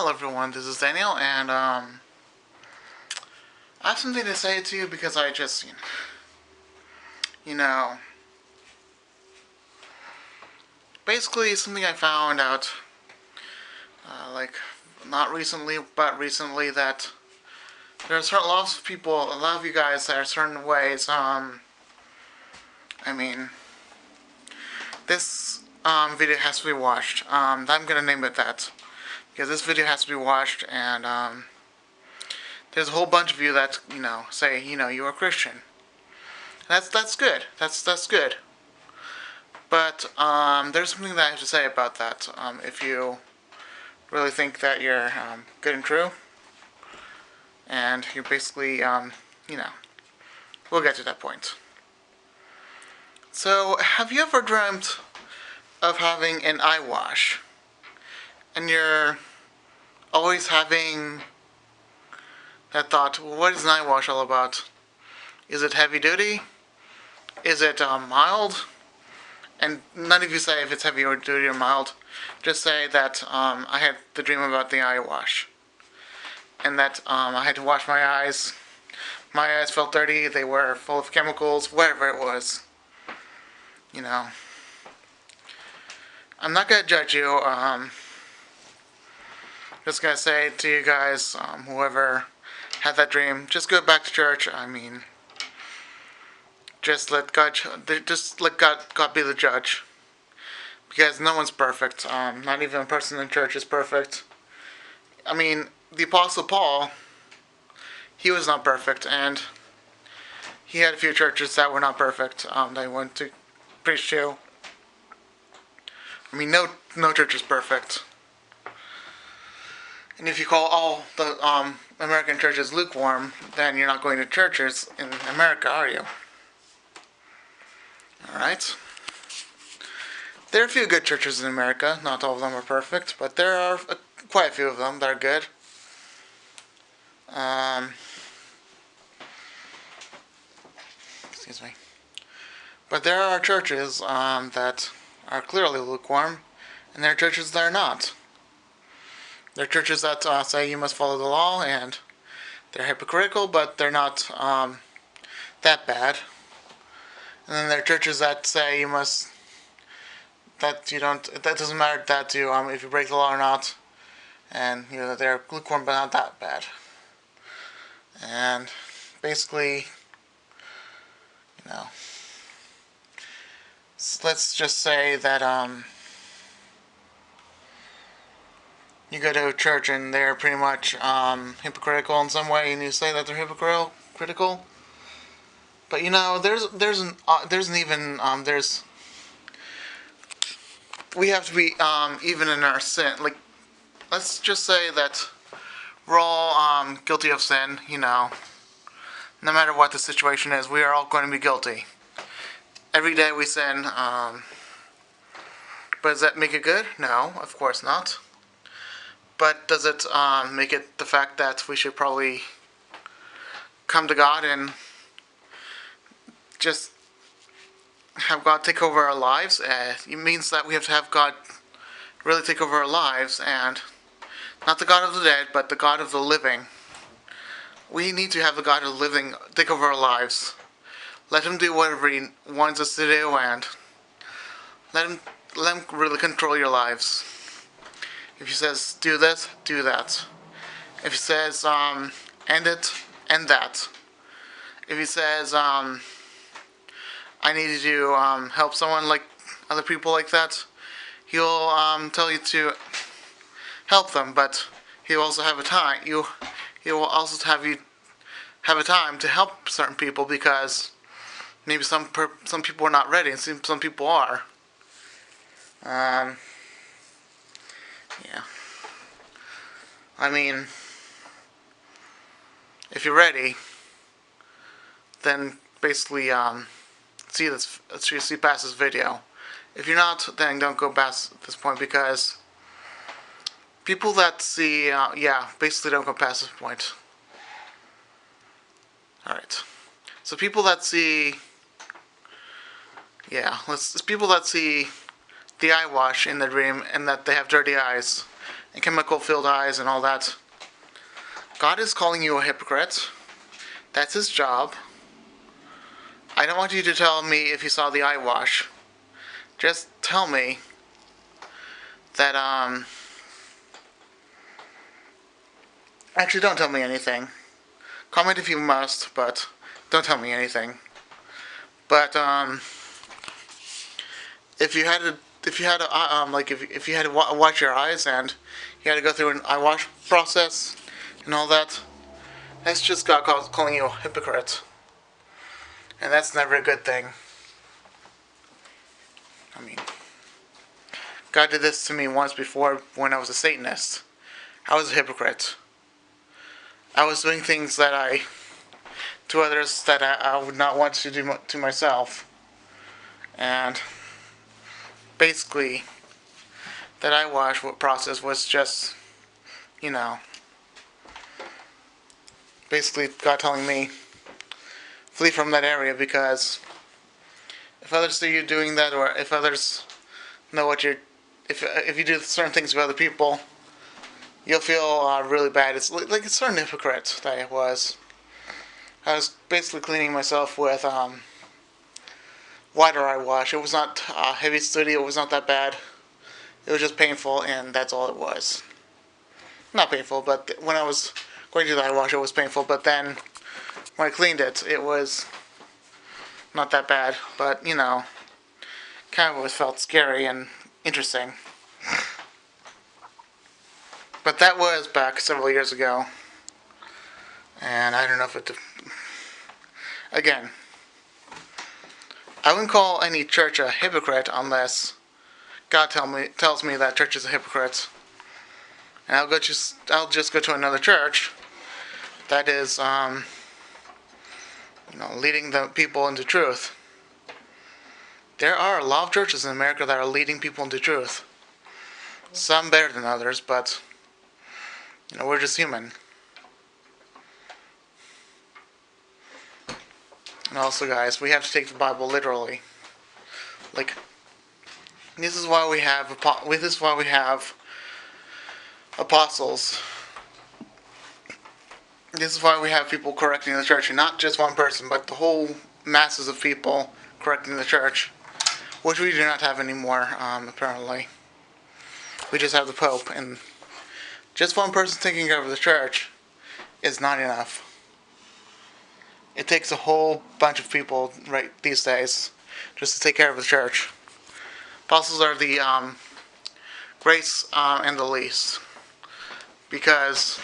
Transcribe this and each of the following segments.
Hello everyone, this is Daniel, and I have something to say to you because I just, you know, basically something I found out, like, not recently, but recently, that there's a lot of people, a lot of you guys that are certain ways, I mean, this, video has to be watched. I'm gonna name it that, because this video has to be watched, and, there's a whole bunch of you that, say, you're a Christian. That's good. That's good. But there's something that I have to say about that. If you really think that you're good and true, and you're basically, we'll get to that point. So, have you ever dreamt of having an eye wash, and you're always having that thought, well, what is an eye wash all about? Is it heavy duty? Is it mild? And none of you say if it's heavy or duty or mild. Just say that I had the dream about the eye wash. And that I had to wash my eyes. My eyes felt dirty. They were full of chemicals, whatever it was. I'm not going to judge you. Just going to say to you guys, whoever had that dream, just go back to church. Just let God be the judge, because no one's perfect. Not even a person in church is perfect. The Apostle Paul, he was not perfect, and he had a few churches that were not perfect. That he went to preach to. No church is perfect. And if you call all the American churches lukewarm, then you're not going to churches in America, are you? Alright. There are a few good churches in America. Not all of them are perfect, but there are quite a few of them that are good. Excuse me. But there are churches that are clearly lukewarm, and there are churches that are not. There are churches that say you must follow the law, and they're hypocritical, but they're not that bad. And then there are churches that say that doesn't matter that you, if you break the law or not. And, they're lukewarm but not that bad. And basically, let's just say that, you go to a church and they're pretty much, hypocritical in some way, and you say that they're hypocritical. But we have to be even in our sin. Like, let's just say that we're all guilty of sin. No matter what the situation is, we are all going to be guilty. Every day we sin. But does that make it good? No, of course not. But does it make it the fact that we should probably come to God and just have God take over our lives? It means that we have to have God really take over our lives, and not the God of the dead, but the God of the living. We need to have the God of the living take over our lives. Let Him do whatever He wants us to do, and let Him really control your lives. If He says do this, do that. If He says end it, end that. If He says I need you to help someone, like other people like that, He'll tell you to help them, but He'll also have a time. He will also have you have a time to help certain people, because maybe some people are not ready, and some people are. Yeah. If you're ready, then basically see past this video. If you're not, then don't go past this point, because people that see, basically don't go past this point. Alright. So people that see, people that see the eye wash in the dream, and that they have dirty eyes, and chemical-filled eyes and all that. God is calling you a hypocrite. That's his job. I don't want you to tell me if you saw the eye wash. Just tell me that, actually, don't tell me anything. Comment if you must, but don't tell me anything. But, if you had to, if you had to wash your eyes and you had to go through an eye wash process and all that, that's just God calling you a hypocrite. And that's never a good thing. I mean, God did this to me once before when I was a Satanist. I was a hypocrite. I was doing things to others that I would not want to do to myself. And basically, that eye wash process was just, basically God telling me, flee from that area, because if others see you doing that, or if others know what if you do certain things with other people, you'll feel really bad. It's like a certain hypocrite that I was. I was basically cleaning myself with water eye wash. It was not heavy duty. It was not that bad. It was just painful, and that's all it was. Not painful, but when I was going to the eye wash, it was painful. But then when I cleaned it, it was not that bad. But kind of always felt scary and interesting. But that was back several years ago, and I don't know if again, I wouldn't call any church a hypocrite unless God tells me that church is a hypocrite, and I'll just go to another church that is leading the people into truth. There are a lot of churches in America that are leading people into truth. Some better than others, but we're just human. And also, guys, we have to take the Bible literally. Like, this is why we have apostles. This is why we have people correcting the church, and not just one person, but the whole masses of people correcting the church, which we do not have anymore, apparently. We just have the Pope, and just one person taking care of the church is not enough. It takes a whole bunch of people right these days just to take care of the church. Apostles are the grace and the least, because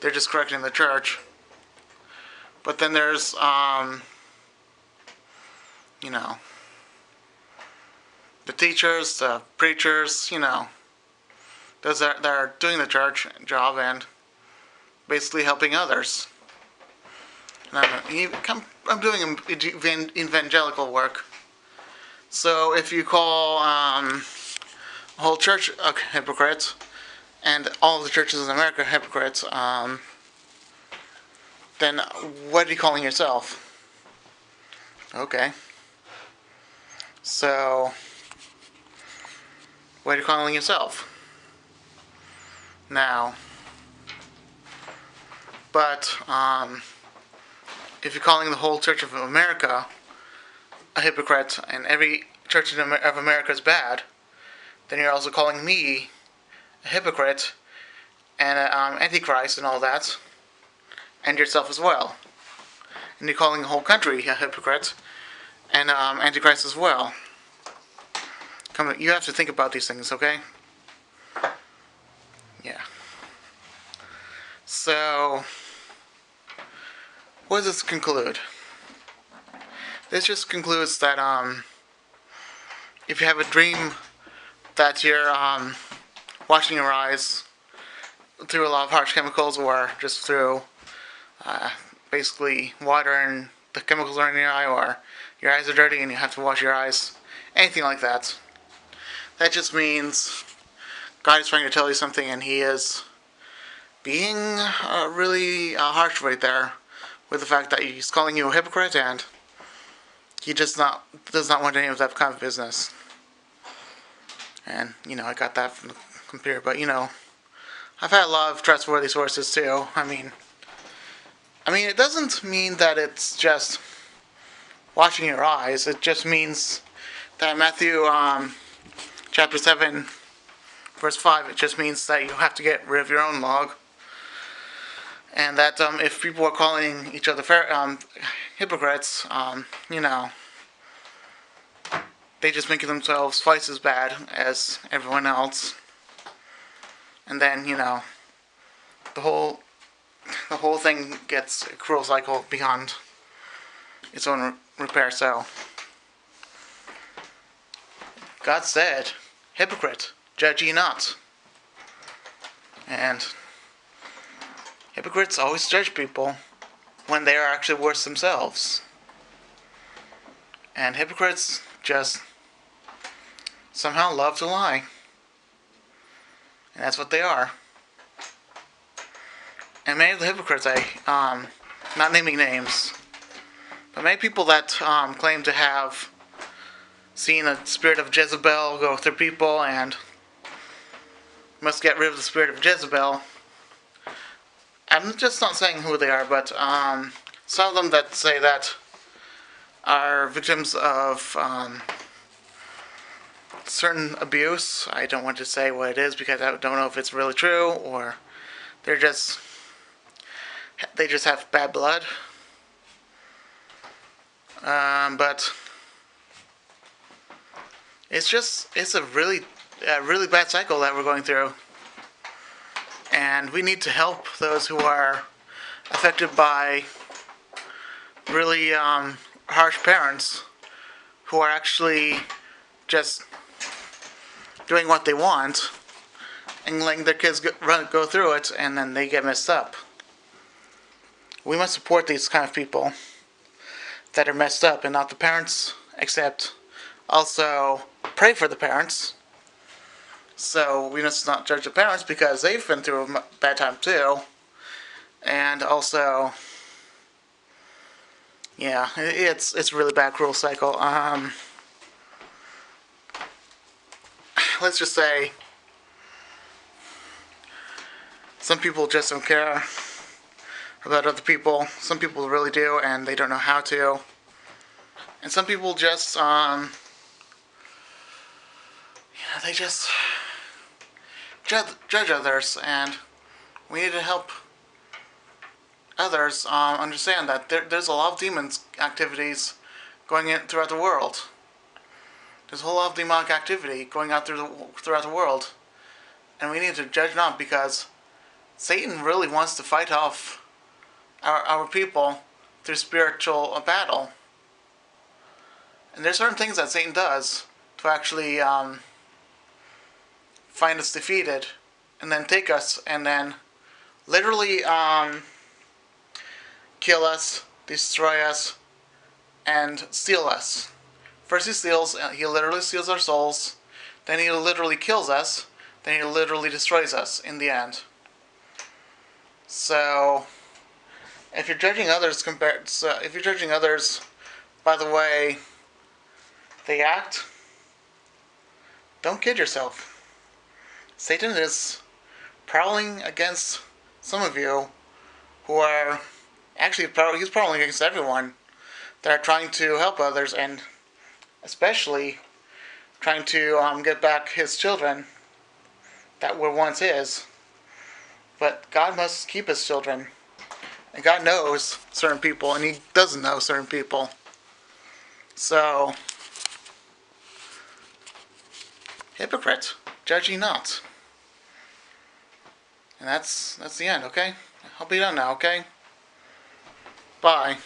they're just correcting the church. But then there's the teachers, the preachers, those that are doing the church job and basically helping others. And I'm doing evangelical work. So if you call a whole church a hypocrite, and all the churches in America hypocrites, then what are you calling yourself? Okay. So, what are you calling yourself? Now, but if you're calling the whole Church of America a hypocrite, and every church of America is bad, then you're also calling me a hypocrite and an antichrist and all that, and yourself as well. And you're calling the whole country a hypocrite and antichrist as well. You have to think about these things, okay? Yeah. So, what does this conclude? This just concludes that if you have a dream that you're washing your eyes through a lot of harsh chemicals, or just through basically water and the chemicals are in your eye, or your eyes are dirty and you have to wash your eyes, anything like that, that just means God is trying to tell you something, and He is being really harsh right there with the fact that He's calling you a hypocrite, and He does not want any of that kind of business. And, I got that from the computer. But, I've had a lot of trustworthy sources too. It doesn't mean that it's just washing your eyes. It just means that Matthew chapter 7, verse 5, it just means that you have to get rid of your own log. And that if people are calling each other hypocrites, they just make themselves twice as bad as everyone else. And then, the whole thing gets a cruel cycle beyond its own repair. So, God said, "Hypocrite, judge ye not." And hypocrites always judge people when they are actually worse themselves. And hypocrites just somehow love to lie. And that's what they are. And many of the hypocrites, not naming names, but many people that claim to have seen a spirit of Jezebel go through people and must get rid of the spirit of Jezebel. I'm just not saying who they are, but some of them that say that are victims of certain abuse. I don't want to say what it is because I don't know if it's really true or they just have bad blood. But it's a really bad cycle that we're going through. And we need to help those who are affected by really harsh parents who are actually just doing what they want and letting their kids go through it, and then they get messed up. We must support these kind of people that are messed up, and not the parents, except also pray for the parents. So we must not judge the parents because they've been through a bad time too. And also, yeah, it's a really bad, cruel cycle. Let's just say some people just don't care about other people. Some people really do, and they don't know how to. And some people just, they just judge others, and we need to help others understand that there's a lot of demons activities going in throughout the world. There's a whole lot of demonic activity going out throughout the world, and we need to judge not, because Satan really wants to fight off our people through spiritual battle. And there's certain things that Satan does to actually find us defeated, and then take us, and then literally kill us, destroy us, and steal us. First he literally steals our souls, then he literally kills us, then he literally destroys us in the end. So, if you're judging others by the way they act, don't kid yourself. Satan is prowling against some of you who are actually he's prowling against everyone that are trying to help others, and especially trying to get back his children that were once his. But God must keep his children. And God knows certain people, and he doesn't know certain people. So, hypocrite, judge ye not. And that's the end, okay? I'll be done now, okay? Bye.